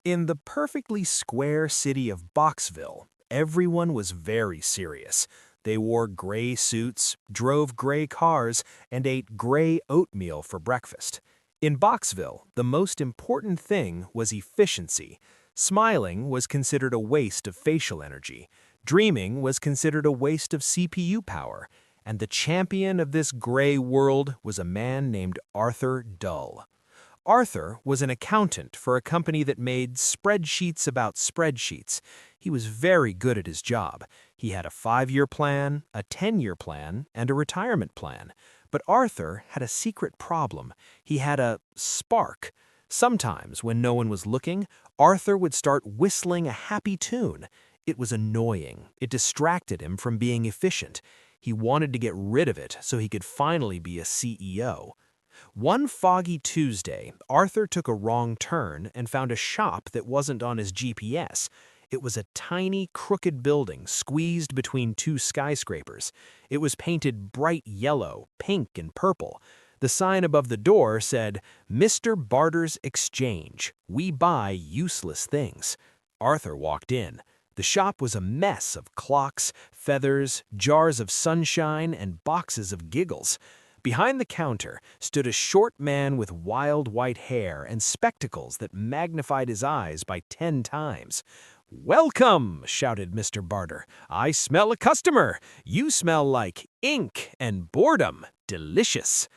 In the perfectly square city of Boxville, everyone was very serious. They wore gray suits, drove gray cars, and ate gray oatmeal for breakfast. In Boxville, the most important thing was efficiency. Smiling was considered a waste of facial energy. Dreaming was considered a waste of CPU power. And the champion of this gray world was a man named Arthur Dull. Arthur was an accountant for a company that made spreadsheets about spreadsheets. He was very good at his job. He had a 5-year plan, a 10-year plan, and a retirement plan. But Arthur had a secret problem. He had a spark. Sometimes, when no one was looking, Arthur would start whistling a happy tune. It was annoying. It distracted him from being efficient. He wanted to get rid of it so he could finally be a CEO. One foggy Tuesday, Arthur took a wrong turn and found a shop that wasn't on his GPS. It was a tiny, crooked building squeezed between 2 skyscrapers. It was painted bright yellow, pink, and purple. The sign above the door said, "Mr. Barter's Exchange. We buy useless things." Arthur walked in. The shop was a mess of clocks, feathers, jars of sunshine, and boxes of giggles. Behind the counter stood a short man with wild white hair and spectacles that magnified his eyes by 10 times. "Welcome," shouted Mr. Barter. "I smell a customer. You smell like ink and boredom. Delicious."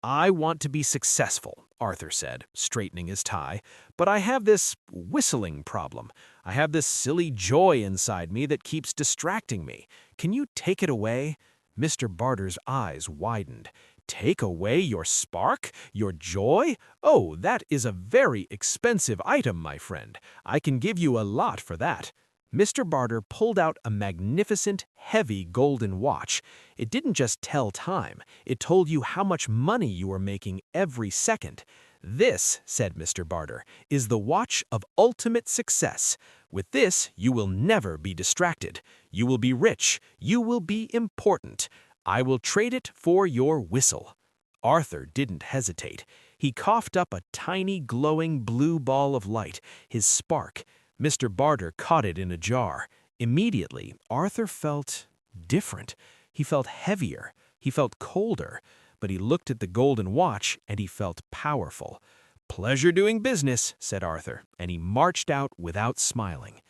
"I want to be successful," Arthur said, straightening his tie, "but I have this whistling problem. I have this silly joy inside me that keeps distracting me. Can you take it away?" Mr. Barter's eyes widened. "Take away your spark? Your joy? Oh, that is a very expensive item, my friend. I can give you a lot for that." Mr. Barter pulled out a magnificent, heavy golden watch. It didn't just tell time, it told you how much money you were making every second. "This," said Mr. Barter, "is the watch of ultimate success. With this, you will never be distracted. You will be rich. You will be important. I will trade it for your whistle." Arthur didn't hesitate. He coughed up a tiny, glowing blue ball of light, his spark. Mr. Barter caught it in a jar. Immediately, Arthur felt different. He felt heavier. He felt colder. But he looked at the golden watch, and he felt powerful. "Pleasure doing business," said Arthur, and he marched out without smiling.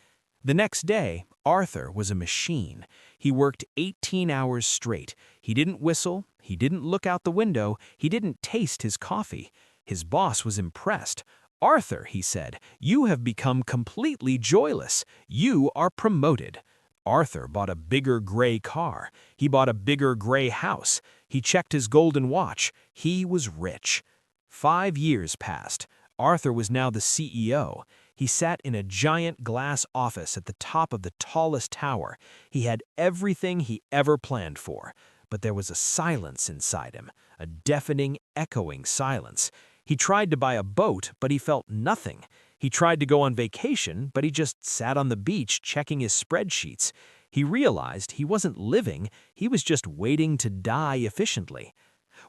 The next day, Arthur was a machine. He worked 18 hours straight. He didn't whistle. He didn't look out the window. He didn't taste his coffee. His boss was impressed. "Arthur," he said, "you have become completely joyless. You are promoted." Arthur bought a bigger gray car. He bought a bigger gray house. He checked his golden watch. He was rich. 5 years passed. Arthur was now the CEO. He sat in a giant glass office at the top of the tallest tower. He had everything he ever planned for. But there was a silence inside him, a deafening, echoing silence. He tried to buy a boat, but he felt nothing. He tried to go on vacation, but he just sat on the beach checking his spreadsheets. He realized he wasn't living, he was just waiting to die efficiently.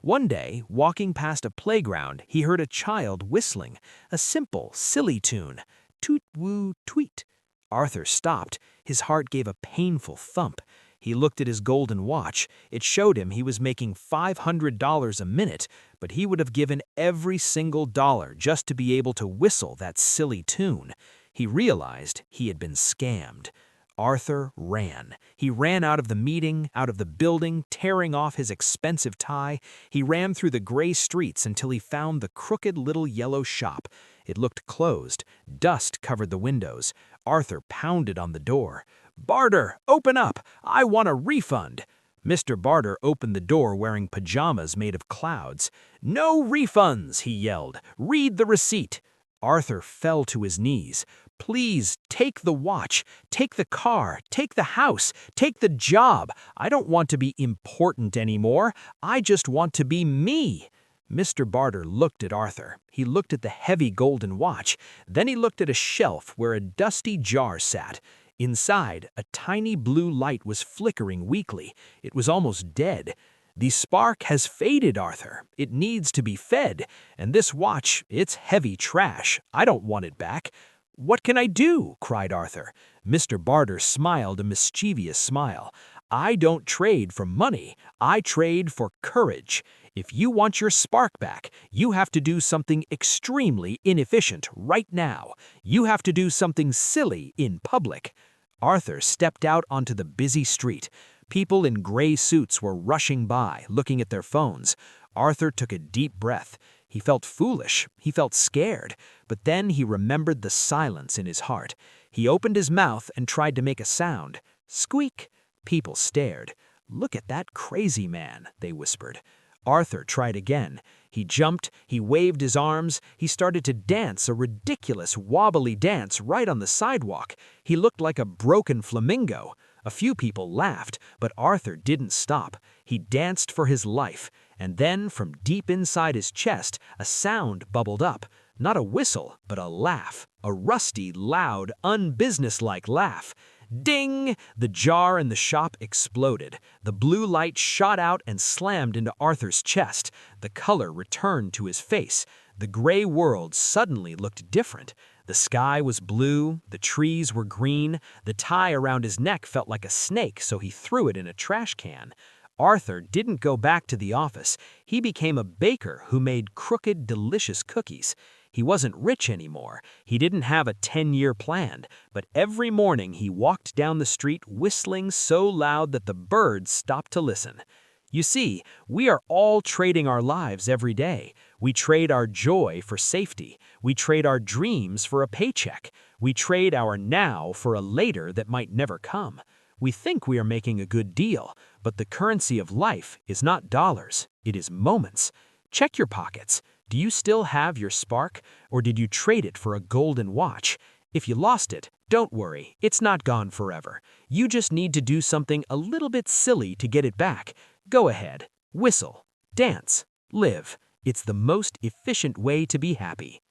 One day, walking past a playground, he heard a child whistling, a simple, silly tune. Toot-woo-tweet. Arthur stopped. His heart gave a painful thump. He looked at his golden watch. It showed him he was making $500 a minute, but he would have given every single dollar just to be able to whistle that silly tune. He realized he had been scammed. Arthur ran. He ran out of the meeting, out of the building, tearing off his expensive tie. He ran through the gray streets until he found the crooked little yellow shop. It looked closed. Dust covered the windows. Arthur pounded on the door. "Barter, open up! I want a refund!" Mr. Barter opened the door wearing pajamas made of clouds. "No refunds!" he yelled. "Read the receipt!" Arthur fell to his knees. "Please, take the watch, take the car, take the house, take the job. I don't want to be important anymore. I just want to be me." Mr. Barter looked at Arthur. He looked at the heavy golden watch. Then he looked at a shelf where a dusty jar sat. Inside, a tiny blue light was flickering weakly. It was almost dead. "The spark has faded, Arthur. It needs to be fed. And this watch, it's heavy trash. I don't want it back." "What can I do?" cried Arthur. Mr. Barter smiled a mischievous smile. "I don't trade for money. I trade for courage. If you want your spark back, you have to do something extremely inefficient right now. You have to do something silly in public." Arthur stepped out onto the busy street. People in gray suits were rushing by, looking at their phones. Arthur took a deep breath. He felt foolish, he felt scared, but then he remembered the silence in his heart. He opened his mouth and tried to make a sound. Squeak! People stared. "Look at that crazy man," they whispered. Arthur tried again. He jumped, he waved his arms, he started to dance a ridiculous wobbly dance right on the sidewalk. He looked like a broken flamingo. A few people laughed, but Arthur didn't stop. He danced for his life, and then from deep inside his chest, a sound bubbled up. Not a whistle, but a laugh. A rusty, loud, unbusinesslike laugh. Ding! The jar in the shop exploded. The blue light shot out and slammed into Arthur's chest. The color returned to his face. The gray world suddenly looked different. The sky was blue, the trees were green, the tie around his neck felt like a snake, so he threw it in a trash can. Arthur didn't go back to the office. He became a baker who made crooked, delicious cookies. He wasn't rich anymore. He didn't have a 10-year plan, but every morning he walked down the street whistling so loud that the birds stopped to listen. You see, we are all trading our lives every day. We trade our joy for safety. We trade our dreams for a paycheck. We trade our now for a later that might never come. We think we are making a good deal, but the currency of life is not dollars, it is moments. Check your pockets. Do you still have your spark, or did you trade it for a golden watch? If you lost it, don't worry, it's not gone forever. You just need to do something a little bit silly to get it back. Go ahead, whistle, dance, live. It's the most efficient way to be happy.